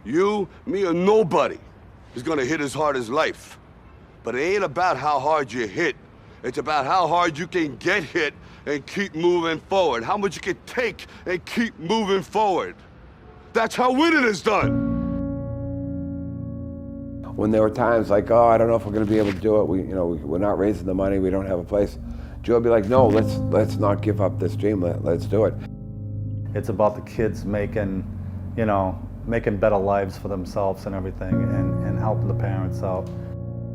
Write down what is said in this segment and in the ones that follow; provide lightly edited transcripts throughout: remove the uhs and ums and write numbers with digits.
You, me, or nobody is gonna hit as hard as life. But it ain't about how hard you hit. It's about how hard you can get hit and keep moving forward. How much you can take and keep moving forward. That's how winning is done. When there were times like, oh, I don't know if we're going to be able to do it. We're not raising the money. We don't have a place. Joe would be like, no, let's not give up this dream. Let's do it. It's about the kids making better lives for themselves and everything, and helping the parents out.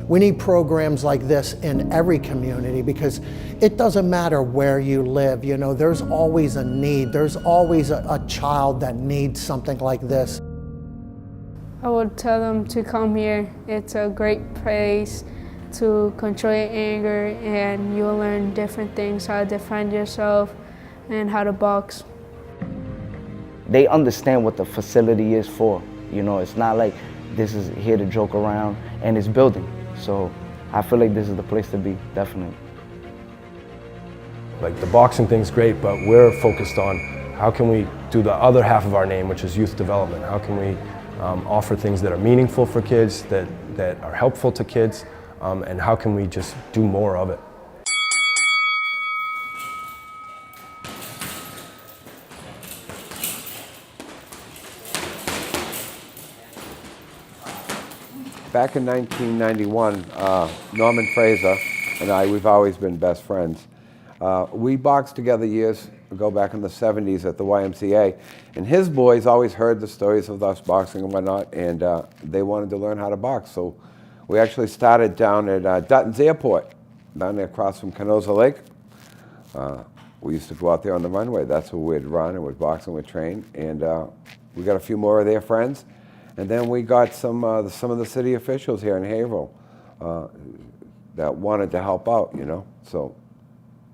We need programs like this in every community because it doesn't matter where you live. There's always a need. There's always a child that needs something like this. I would tell them to come here. It's a great place to control your anger, and you'll learn different things, how to defend yourself and how to box. They understand what the facility is for. It's not like this is here to joke around, and it's building. So I feel like this is the place to be, definitely. Like the boxing thing's great, but we're focused on how can we do the other half of our name, which is youth development. How can we offer things that are meaningful for kids, that are helpful to kids, and how can we just do more of it? Back in 1991, Norman Fraser and I, we've always been best friends. We boxed together years ago, back in the 70s at the YMCA, and his boys always heard the stories of us boxing and whatnot, and they wanted to learn how to box. So we actually started down at Dutton's Airport, down there across from Canosa Lake. We used to go out there on the runway. That's where we'd run and we'd box and we'd train, and we got a few more of their friends. And then we got some of the city officials here in Haverhill that wanted to help out, So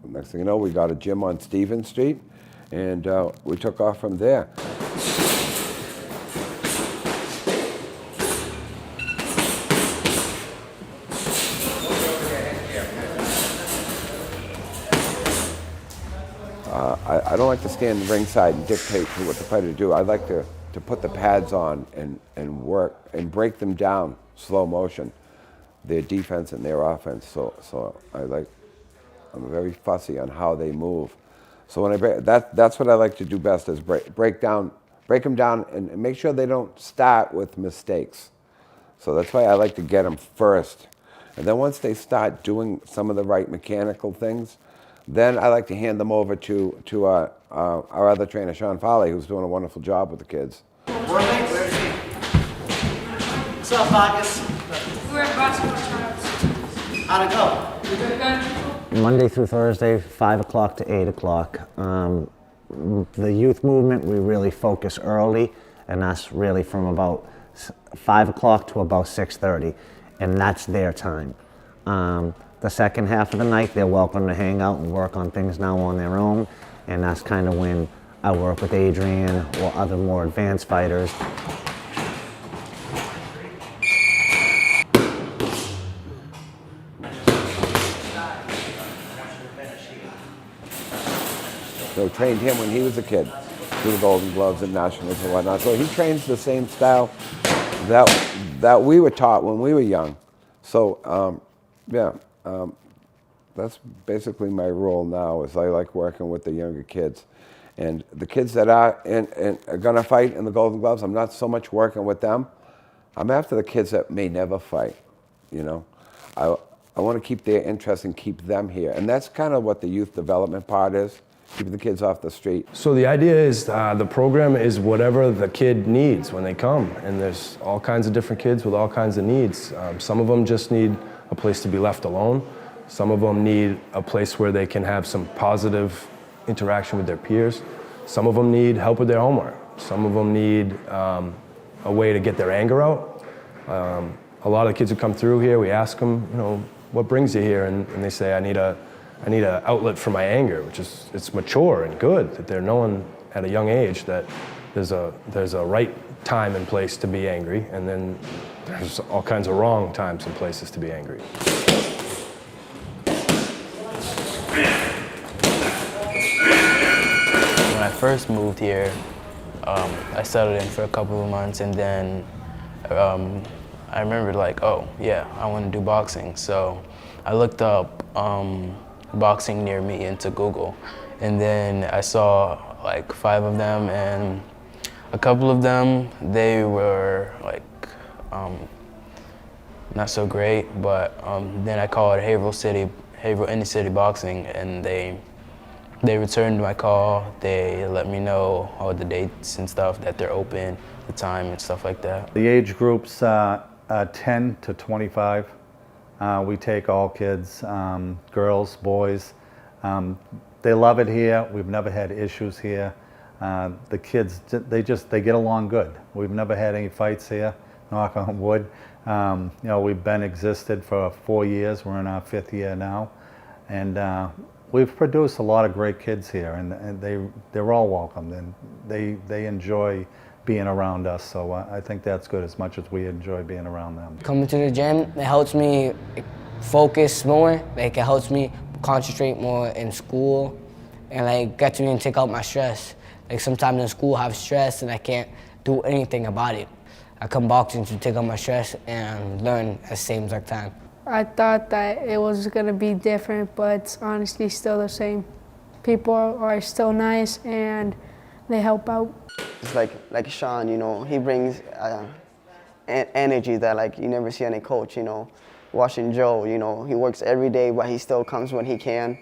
next thing you know, we got a gym on Stevens Street, and we took off from there. I don't like to stand ringside and dictate to what the fighter do. I like to put the pads on and work and break them down slow motion, their defense and their offense. So I'm very fussy on how they move. So when that's what I like to do best, is break them down and make sure they don't start with mistakes. So that's why I like to get them first. And then once they start doing some of the right mechanical things, then I like to hand them over to our other trainer, Sean Foley, who's doing a wonderful job with the kids. Where's he? What's up, Marcus? We're at basketball tryouts. How'd it go? Monday through Thursday, 5 o'clock to 8 o'clock. The youth movement, we really focus early, and that's really from about 5 o'clock to about 6:30, and that's their time. The second half of the night, they're welcome to hang out and work on things now on their own, and that's kind of when I work with Adrian or other more advanced fighters. So trained him when he was a kid, through the Golden Gloves and Nationals and whatnot. So he trains the same style that we were taught when we were young. So that's basically my role now, is I like working with the younger kids. And the kids that are gonna fight in the Golden Gloves, I'm not so much working with them. I'm after the kids that may never fight, I want to keep their interest and keep them here. And that's kind of what the youth development part is, keeping the kids off the street. So the idea is the program is whatever the kid needs when they come. And there's all kinds of different kids with all kinds of needs. Some of them just need a place to be left alone. Some of them need a place where they can have some positive interaction with their peers. Some of them need help with their homework. Some of them need a way to get their anger out. A lot of the kids who come through here, we ask them, what brings you here? And they say, I need an outlet for my anger, which is, it's mature and good that they're knowing at a young age that there's a right time and place to be angry, and then there's all kinds of wrong times and places to be angry. When I first moved here, I settled in for a couple of months, and then I remembered like, oh yeah, I want to do boxing. So I looked up boxing near me into Google, and then I saw like 5 of them, and a couple of them, they were like not so great, but then I called Haverhill Inner City Boxing, and they returned my call. They let me know all the dates and stuff that they're open, the time and stuff like that. The age groups 10 to 25. We take all kids, girls, boys. They love it here. We've never had issues here. The kids, they get along good. We've never had any fights here, knock on wood. You know, we've been existed for 4 years. We're in our 5th year now. And we've produced a lot of great kids here, and they're all welcomed, and they enjoy being around us. So I think that's good as much as we enjoy being around them. Coming to the gym, it helps me focus more. Like, it helps me concentrate more in school, and like gets me to take out my stress. Like, sometimes in school I have stress and I can't do anything about it. I come boxing to take out my stress and learn at the same exact time. I thought that it was gonna be different, but it's honestly still the same. People are still nice and they help out. It's like Sean, you know, he brings energy that like you never see any coach, you know. Watching Joe, you know, he works every day, but he still comes when he can.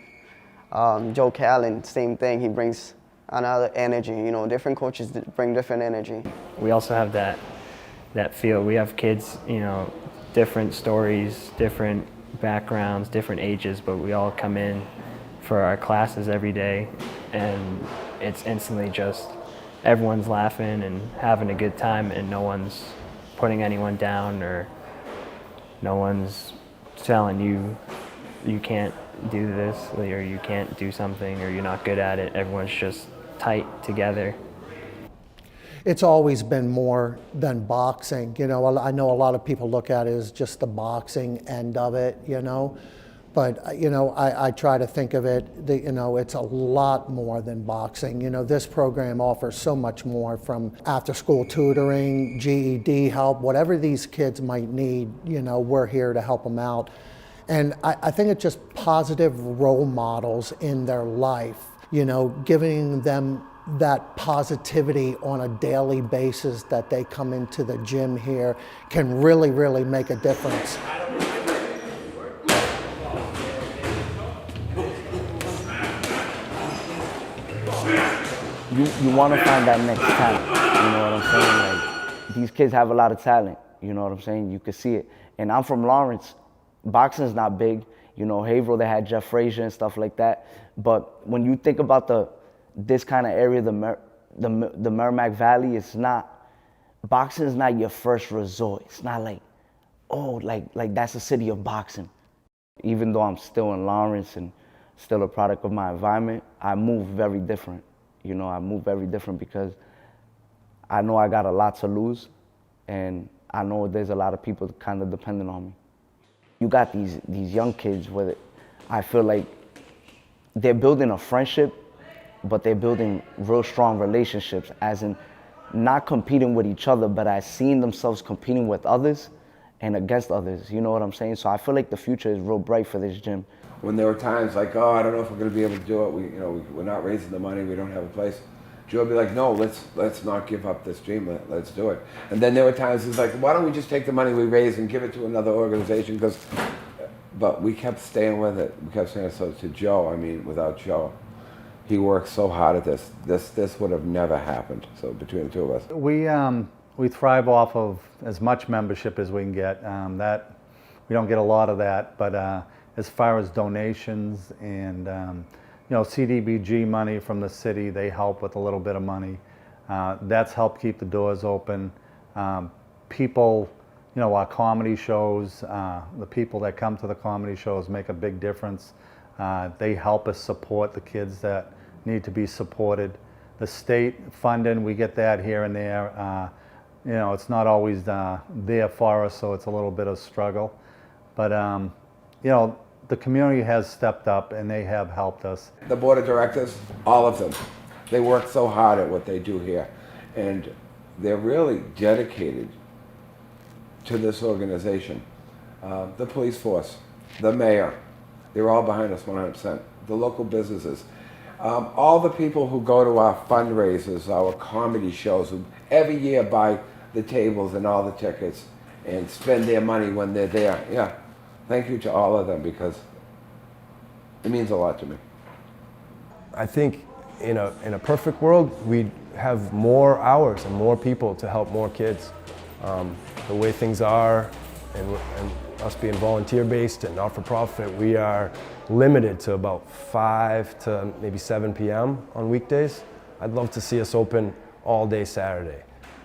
Joe Callen, same thing, he brings another energy, you know, different coaches bring different energy. We also have that feel. We have kids, you know, different stories, different backgrounds, different ages, but we all come in for our classes every day, and it's instantly just everyone's laughing and having a good time, and no one's putting anyone down, or no one's telling you you can't do this, or you can't do something, or you're not good at it. Everyone's just tight together. It's always been more than boxing. You know, I know a lot of people look at it as just the boxing end of it, you know. But, you know, I try to think of it, you know, it's a lot more than boxing. You know, this program offers so much more, from after-school tutoring, GED help, whatever these kids might need, you know, we're here to help them out. And I think it's just positive role models in their life, you know, giving them that positivity on a daily basis that they come into the gym here can really, really make a difference. You want to find that next talent, you know what I'm saying? Like, these kids have a lot of talent, you know what I'm saying? You can see it. And I'm from Lawrence. Boxing's not big. You know, Haverhill, they had Jeff Frazier and stuff like that. But when you think about this kind of area, the Merrimack Valley, it's not, boxing is not your first resort. It's not like, oh, like that's a city of boxing. Even though I'm still in Lawrence and still a product of my environment, I move very different. You know, I move very different because I know I got a lot to lose, and I know there's a lot of people kind of dependent on me. You got these young kids where I feel like they're building a friendship, but they're building real strong relationships, as in not competing with each other, but as seeing themselves competing with others and against others. You know what I'm saying? So I feel like the future is real bright for this gym. When there were times like, oh, I don't know if we're going to be able to do it. We're not raising the money. We don't have a place. Joe would be like, no, let's not give up this dream. Let's do it. And then there were times it's like, why don't we just take the money we raised and give it to another organization? But we kept staying with it. We kept saying so to Joe. I mean, without Joe, he worked so hard at this. This would have never happened. So between the two of us, we thrive off of as much membership as we can get. That we don't get a lot of that, but as far as donations and you know, CDBG money from the city, they help with a little bit of money. That's helped keep the doors open. People, you know, our comedy shows, the people that come to the comedy shows make a big difference. They help us support the kids that need to be supported. The state funding, we get that here and there. You know, it's not always there for us, so it's a little bit of struggle. But, you know, the community has stepped up and they have helped us. The board of directors, all of them, they work so hard at what they do here. and they're really dedicated to this organization. The police force, the mayor, they're all behind us 100%. The local businesses, all the people who go to our fundraisers, our comedy shows, who every year buy the tables and all the tickets and spend their money when they're there. Yeah, thank you to all of them, because it means a lot to me. I think in a perfect world, we'd have more hours and more people to help more kids. The way things are, and us being volunteer-based and not-for-profit, we are limited to about 5 to maybe 7 p.m. on weekdays. I'd love to see us open all day Saturday,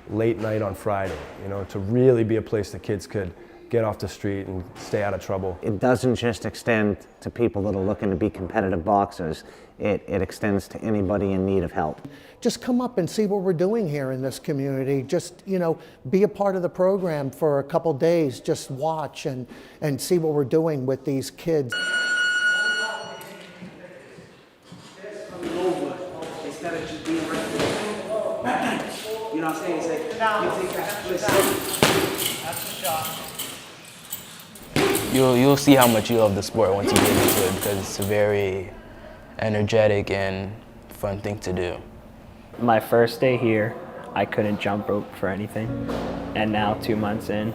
late night on Friday, you know, to really be a place that kids could get off the street and stay out of trouble. It doesn't just extend to people that are looking to be competitive boxers. It extends to anybody in need of help. Just come up and see what we're doing here in this community. Just, you know, be a part of the program for a couple days. Just watch and see what we're doing with these kids. Instead of just being right there. You know what I'm saying? It's like, you take that split second. That's the shot. You'll see how much you love the sport once you get into it, because it's a very energetic and fun thing to do. My first day here, I couldn't jump rope for anything, and now 2 months in,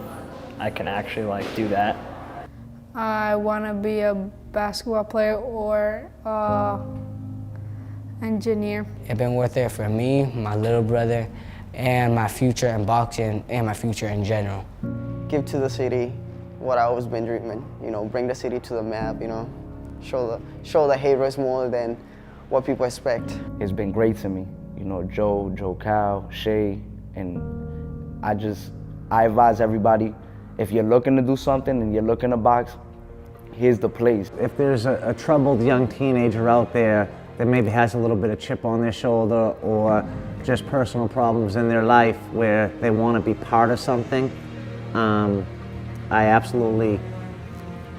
I can actually do that. I want to be a basketball player or engineer. It's been worth it for me, my little brother, and my future in boxing, and my future in general. Give to the city what I've always been dreaming. You know, bring the city to the map. You know, show the haters more than what people expect. It's been great to me. You know, Joe Cal, Shay, and I advise everybody, if you're looking to do something and you're looking to box, here's the place. If there's a troubled young teenager out there that maybe has a little bit of chip on their shoulder or just personal problems in their life where they want to be part of something, I absolutely,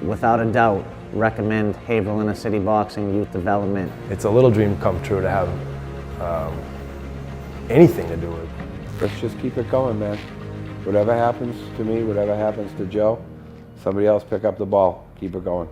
without a doubt, recommend Haverhill Inner City Boxing Youth Development. It's a little dream come true to have anything to do with. Let's just keep it going, man. Whatever happens to me, whatever happens to Joe, somebody else pick up the ball. Keep it going.